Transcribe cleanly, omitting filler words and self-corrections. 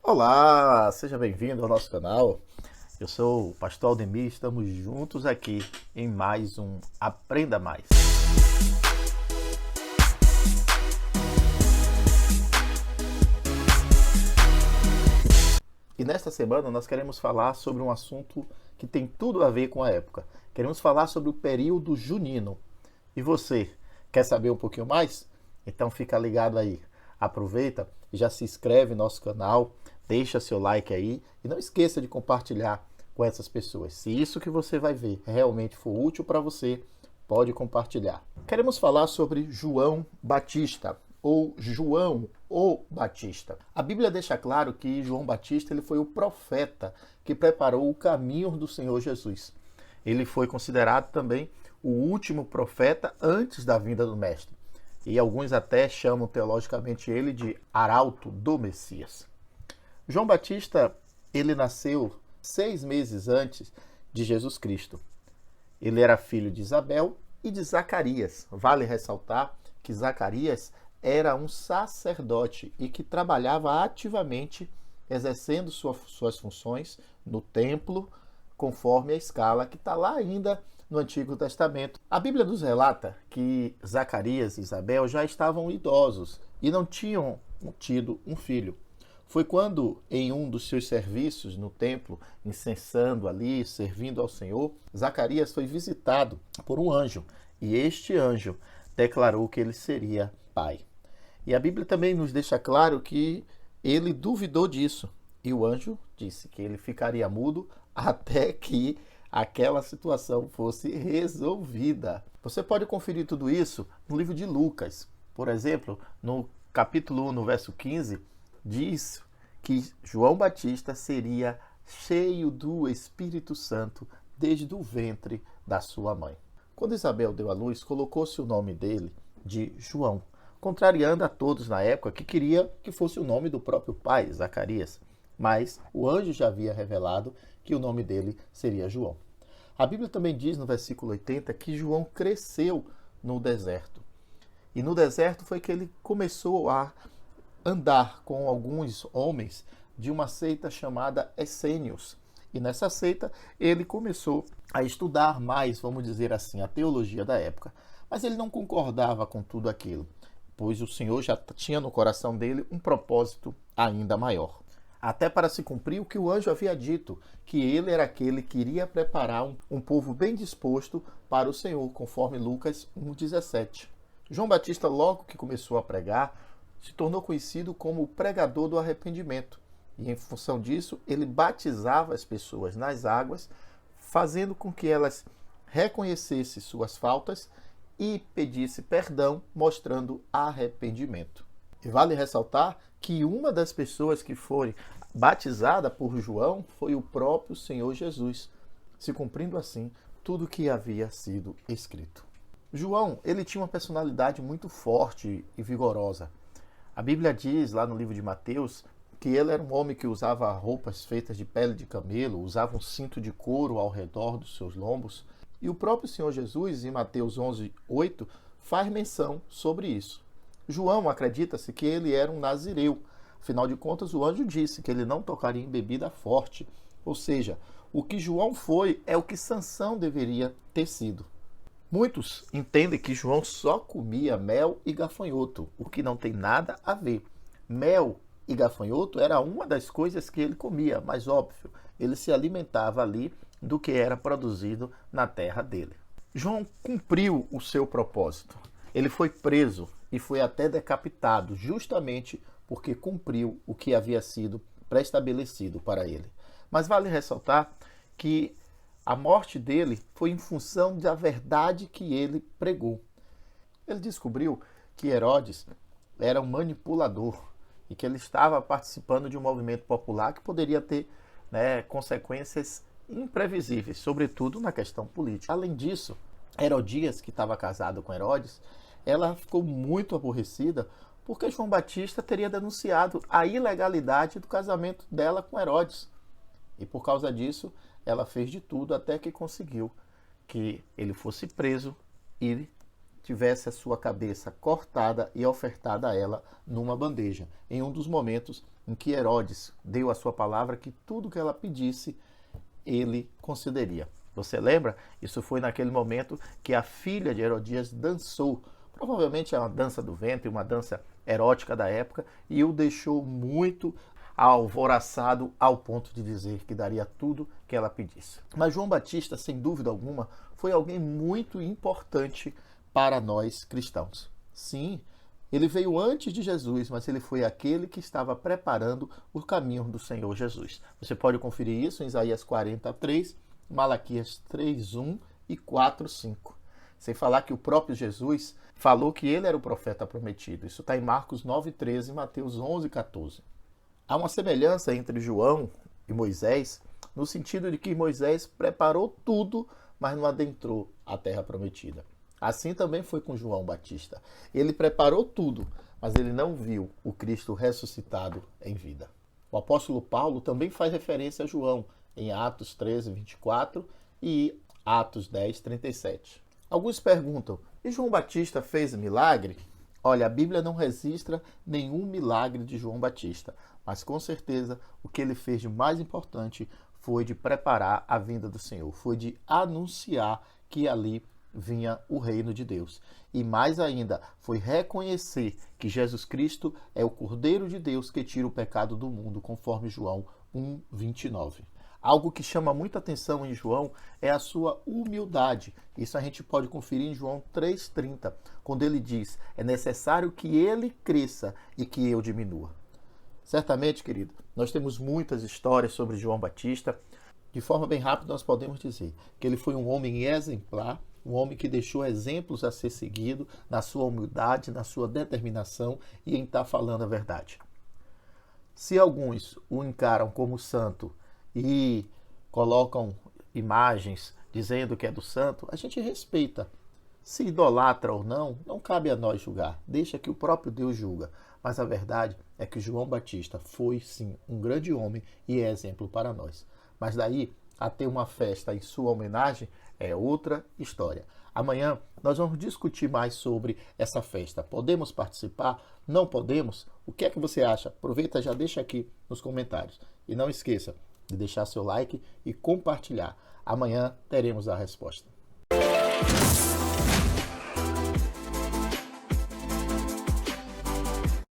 Olá, seja bem-vindo ao nosso canal. Eu sou o Pastor Aldemir, estamos juntos aqui em mais um Aprenda Mais. E nesta semana nós queremos falar sobre um assunto que tem tudo a ver com a época. Queremos falar sobre o período junino. E você, quer saber um pouquinho mais? Então fica ligado aí. Aproveita e já se inscreve no nosso canal, deixa seu like aí e não esqueça de compartilhar com essas pessoas. Se isso que você vai ver realmente for útil para você, pode compartilhar. Queremos falar sobre João Batista, ou João o Batista. A Bíblia deixa claro que João Batista ele foi o profeta que preparou o caminho do Senhor Jesus. Ele foi considerado também o último profeta antes da vinda do Mestre. E alguns até chamam teologicamente ele de arauto do Messias. João Batista, ele nasceu 6 meses antes de Jesus Cristo. Ele era filho de Isabel e de Zacarias. Vale ressaltar que Zacarias era um sacerdote e que trabalhava ativamente exercendo suas funções no templo, conforme a escala que está lá ainda no Antigo Testamento. A Bíblia nos relata que Zacarias e Isabel já estavam idosos e não tinham tido um filho. Foi quando, em um dos seus serviços no templo, incensando ali, servindo ao Senhor, Zacarias foi visitado por um anjo. E este anjo declarou que ele seria pai. E a Bíblia também nos deixa claro que ele duvidou disso. E o anjo disse que ele ficaria mudo até que aquela situação fosse resolvida. Você pode conferir tudo isso no livro de Lucas. Por exemplo, no capítulo 1, no verso 15, diz que João Batista seria cheio do Espírito Santo desde o ventre da sua mãe. Quando Isabel deu à luz, colocou-se o nome dele de João, contrariando a todos na época que queria que fosse o nome do próprio pai, Zacarias. Mas o anjo já havia revelado que o nome dele seria João. A Bíblia também diz no versículo 80 que João cresceu no deserto. E no deserto foi que ele começou a andar com alguns homens de uma seita chamada Essênios. E nessa seita ele começou a estudar mais, vamos dizer assim, a teologia da época. Mas ele não concordava com tudo aquilo, pois o Senhor já tinha no coração dele um propósito ainda maior. Até para se cumprir o que o anjo havia dito, que ele era aquele que iria preparar um povo bem disposto para o Senhor, conforme Lucas 1,17. João Batista, logo que começou a pregar, se tornou conhecido como o pregador do arrependimento. E em função disso, ele batizava as pessoas nas águas, fazendo com que elas reconhecessem suas faltas e pedisse perdão, mostrando arrependimento. E vale ressaltar que uma das pessoas que foi batizada por João foi o próprio Senhor Jesus, se cumprindo assim tudo o que havia sido escrito. João, ele tinha uma personalidade muito forte e vigorosa. A Bíblia diz lá no livro de Mateus que ele era um homem que usava roupas feitas de pele de camelo, usava um cinto de couro ao redor dos seus lombos. E o próprio Senhor Jesus, em Mateus 11:8, faz menção sobre isso. João acredita-se que ele era um nazireu. Afinal de contas, o anjo disse que ele não tocaria em bebida forte. Ou seja, o que João foi é o que Sansão deveria ter sido. Muitos entendem que João só comia mel e gafanhoto, o que não tem nada a ver. Mel e gafanhoto era uma das coisas que ele comia, mas óbvio, ele se alimentava ali do que era produzido na terra dele. João cumpriu o seu propósito. Ele foi preso e foi até decapitado, justamente porque cumpriu o que havia sido pré-estabelecido para ele. Mas vale ressaltar que a morte dele foi em função da verdade que ele pregou. Ele descobriu que Herodes era um manipulador e que ele estava participando de um movimento popular que poderia ter consequências imprevisíveis, sobretudo na questão política. Além disso, Herodias, que estava casada com Herodes, ela ficou muito aborrecida porque João Batista teria denunciado a ilegalidade do casamento dela com Herodes. E por causa disso, ela fez de tudo até que conseguiu que ele fosse preso e tivesse a sua cabeça cortada e ofertada a ela numa bandeja, em um dos momentos em que Herodes deu a sua palavra que tudo que ela pedisse, ele concederia. Você lembra? Isso foi naquele momento que a filha de Herodias dançou. Provavelmente é uma dança do ventre, uma dança erótica da época, e o deixou muito alvoroçado ao ponto de dizer que daria tudo que ela pedisse. Mas João Batista, sem dúvida alguma, foi alguém muito importante para nós cristãos. Sim, ele veio antes de Jesus, mas ele foi aquele que estava preparando o caminho do Senhor Jesus. Você pode conferir isso em Isaías 43, Malaquias 3:1 e 4:5. Sem falar que o próprio Jesus falou que ele era o profeta prometido. Isso está em Marcos 9:13 e Mateus 11:14. Há uma semelhança entre João e Moisés, no sentido de que Moisés preparou tudo, mas não adentrou a terra prometida. Assim também foi com João Batista. Ele preparou tudo, mas ele não viu o Cristo ressuscitado em vida. O apóstolo Paulo também faz referência a João em Atos 13:24 e Atos 10:37. Alguns perguntam, e João Batista fez milagre? Olha, a Bíblia não registra nenhum milagre de João Batista, mas com certeza o que ele fez de mais importante foi de preparar a vinda do Senhor, foi de anunciar que ali vinha o reino de Deus. E mais ainda, foi reconhecer que Jesus Cristo é o Cordeiro de Deus que tira o pecado do mundo, conforme João 1:29. Algo que chama muita atenção em João é a sua humildade. Isso a gente pode conferir em João 3:30, quando ele diz: é necessário que ele cresça e que eu diminua. Certamente, querido, nós temos muitas histórias sobre João Batista. De forma bem rápida, nós podemos dizer que ele foi um homem exemplar, um homem que deixou exemplos a ser seguido na sua humildade, na sua determinação e em estar falando a verdade. Se alguns o encaram como santo e colocam imagens dizendo que é do santo, a gente respeita. Se idolatra ou não, não cabe a nós julgar. Deixa que o próprio Deus julga. Mas a verdade é que João Batista foi, sim, um grande homem e é exemplo para nós. Mas daí a ter uma festa em sua homenagem é outra história. Amanhã nós vamos discutir mais sobre essa festa. Podemos participar? Não podemos? O que é que você acha? Aproveita e já deixa aqui nos comentários. E não esqueça de deixar seu like e compartilhar. Amanhã teremos a resposta.